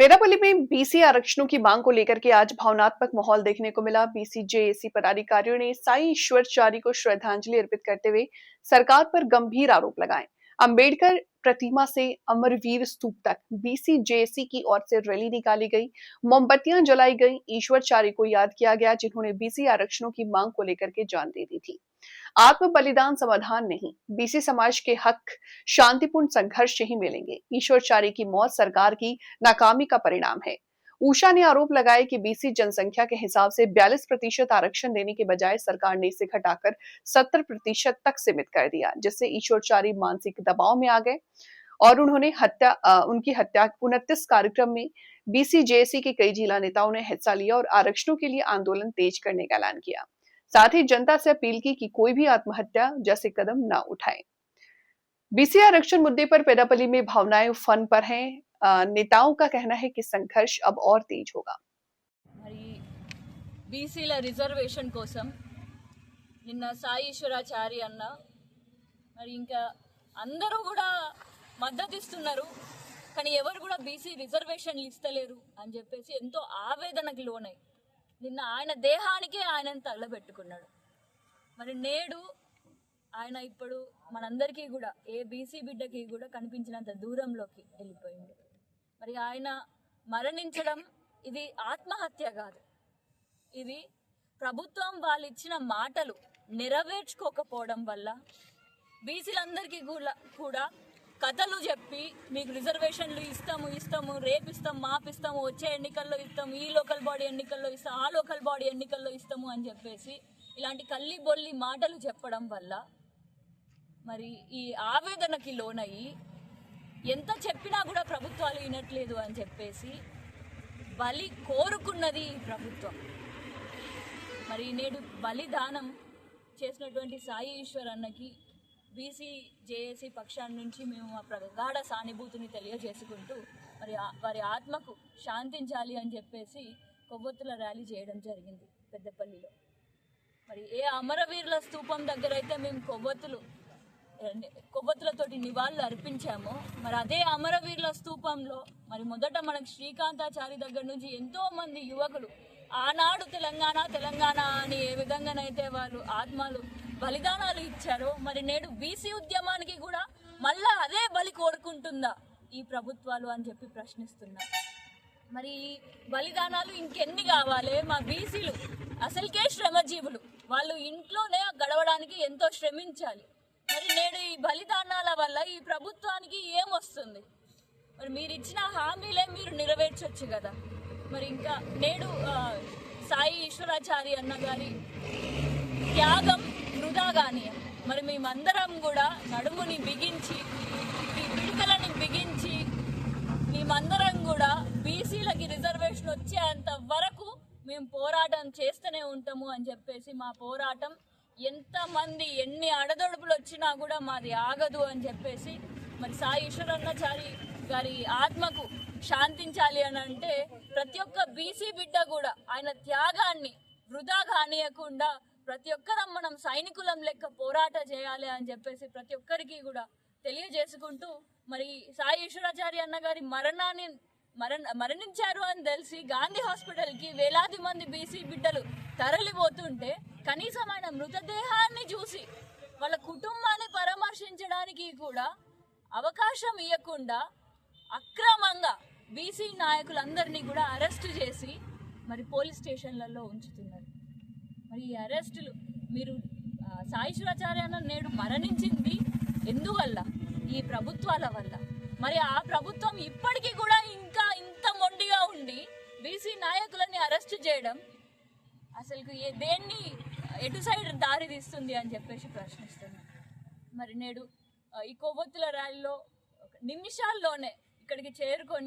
पेदापल्ली में बीसी आरक्षणों की मांग को लेकर के आज भावनात्मक माहौल देखने को मिला। बीसी जेएसी पदाधिकारियों ने साई ईश्वरचारी को श्रद्धांजलि अर्पित करते हुए सरकार पर गंभीर आरोप लगाए। अंबेडकर प्रतिमा से अमरवीर स्तूप तक बीसी जेएसी की ओर से रैली निकाली गई, मोमबत्तियां जलाई गई। ईश्वरचारी को याद किया गया, जिन्होंने बीसी आरक्षणों की मांग को लेकर के जान दे दी थी। आत्म बलिदान समाधान नहीं, बीसी समाज के हक शांतिपूर्ण संघर्ष से ही मिलेंगे। ईश्वरचारी की मौत सरकार की नाकामी का परिणाम है। उषा ने आरोप लगाया कि बीसी जनसंख्या के हिसाब से 42% आरक्षण देने के बजाय सरकार ने इसे घटाकर 70% तक सीमित कर दिया, जिससे ईश्वरचारी मानसिक दबाव में आ गए और उनकी हत्या 29 कार्यक्रम में बीसी जेएसी के कई जिला नेताओं ने हिस्सा लिया और आरक्षणों के लिए आंदोलन तेज करने का ऐलान किया। साथ ही जनता से अपील की कि कोई भी आत्महत्या जैसे कदम न उठाए। बीसी आरक्षण मुद्दे पर पेदापल्ली में भावनाएं उफान पर हैं। नेताओं का कहना है कि संघर्ष अब और तेज होगा। बीसीల రిజర్వేషన్ కోసం నిన్న సాయి ఈశ్వరాచారి అన్న మరి ఇంకా అందరూ కూడా మద్దతు ఇస్తున్నారు, కానీ ఎవరు కూడా బీసీ రిజర్వేషన్లు ఇస్తలేరు అని చెప్పేసి ఎంతో ఆవేదనకు లోనై నిన్న ఆయన దేహానికి ఆయనను తగలబెట్టుకున్నాడు. మరి నేడు ఆయన ఇప్పుడు మనందరికీ కూడా ఏ బీసీ బిడ్డకి కూడా కనిపించినంత దూరంలోకి వెళ్ళిపోయింది. మరి ఆయన మరణించడం ఇది ఆత్మహత్య కాదు, ఇది ప్రభుత్వం వాళ్ళు ఇచ్చిన మాటలు నెరవేర్చుకోకపోవడం వల్ల బీసీలందరికీ కూడా కథలు చెప్పి మీకు రిజర్వేషన్లు ఇస్తాము రేపిస్తాం మాపిస్తాము వచ్చే ఎన్నికల్లో ఇస్తాము ఈ లోకల్ బాడీ ఎన్నికల్లో ఇస్తాం ఆ లోకల్ బాడీ ఎన్నికల్లో ఇస్తాము అని చెప్పేసి ఇలాంటి కల్లి బొల్లి మాటలు చెప్పడం వల్ల మరి ఈ ఆవేదనకి లోనయ్యి ఎంత చెప్పినా కూడా ప్రభుత్వాలు వినట్లేదు అని చెప్పేసి బలి కోరుకున్నది ఈ ప్రభుత్వం. మరి నేడు బలిదానం చేసినటువంటి సాయి ఈశ్వర్ అన్నకి బీసీ జేఏసీ పక్షాన్ని నుంచి మేము మా ప్రగాఢ సానుభూతిని తెలియజేసుకుంటూ మరి వారి ఆత్మకు శాంతించాలి అని చెప్పేసి కొవ్వొత్తుల ర్యాలీ చేయడం జరిగింది పెద్దపల్లిలో. మరి ఏ అమరవీరుల స్తూపం దగ్గర అయితే మేము కొవ్వొత్తులతోటి నివాళులు అర్పించామో, మరి అదే అమరవీరుల స్తూపంలో మరి మొదట మనకు శ్రీకాంతాచారి దగ్గర నుంచి ఎంతో మంది యువకులు ఆనాడు తెలంగాణ అని ఏ విధంగానైతే వాళ్ళు ఆత్మలు బలిదానాలు ఇచ్చారో, మరి నేడు బీసీ ఉద్యమానికి కూడా మళ్ళా అదే బలి కోరుకుంటుందా ఈ ప్రభుత్వాలు అని చెప్పి ప్రశ్నిస్తున్నారు. మరి ఈ బలిదానాలు ఇంకెన్ని కావాలి? మా బీసీలు అసలుకే శ్రమజీవులు, వాళ్ళు ఇంట్లోనే గడవడానికి ఎంతో శ్రమించాలి. మరి నేడు ఈ బలిదానాల వల్ల ఈ ప్రభుత్వానికి ఏమొస్తుంది? మరి మీరు ఇచ్చిన హామీలే మీరు నెరవేర్చొచ్చు కదా. మరి ఇంకా నేడు సాయి ఈశ్వరాచారి అన్న గారి త్యాగం వృధా గాని, మరి మేమందరం కూడా నడుముని బిగించి ఈ పిడికలని బిగించి మేమందరం కూడా బీసీలకి రిజర్వేషన్ వచ్చేంత వరకు మేము పోరాటం చేస్తూనే ఉంటాము అని చెప్పేసి మా పోరాటం ఎంతమంది ఎన్ని అడదొడుపులు వచ్చినా కూడా మాది ఆగదు అని చెప్పేసి మరి సాయి ఈశ్వరాచారి గారి ఆత్మకు శాంతించాలి అని అంటే ప్రతి ఒక్క బీసీ బిడ్డ కూడా ఆయన త్యాగాన్ని వృధా కానియకుండా ప్రతి ఒక్కరం మనం సైనికులం లెక్క పోరాట చేయాలి అని చెప్పేసి ప్రతి ఒక్కరికి కూడా తెలియజేసుకుంటూ మరి సాయి ఈశ్వరాచారి అన్న గారి మరణించారు అని తెలిసి గాంధీ హాస్పిటల్కి వేలాది మంది బీసీ బిడ్డలు తరలిపోతుంటే కనీసం ఆయన మృతదేహాన్ని చూసి వాళ్ళ కుటుంబాన్ని పరామర్శించడానికి కూడా అవకాశం ఇవ్వకుండా అక్రమంగా బీసీ నాయకులందరినీ కూడా అరెస్టు చేసి మరి పోలీస్ స్టేషన్లలో ఉంచుతున్నారు. మరి ఈ అరెస్టులు మీరు సాయి ఈశ్వరాచార్య అన్న నేడు మరణించింది ఎందువల్ల? ఈ ప్రభుత్వాల వల్ల. మరి ఆ ప్రభుత్వం ఇప్పటికీ కూడా ఇంకా ఇంత మొండిగా ఉండి బీసీ నాయకులని అరెస్టు చేయడం అసలు దేన్ని ఎటు సైడ్ దారి తీస్తుంది అని చెప్పేసి ప్రశ్నిస్తున్నారు. మరి నేడు ఈ కొవ్వొత్తుల ర్యాలీలో నిమిషాల్లోనే ఇక్కడికి చేరుకొని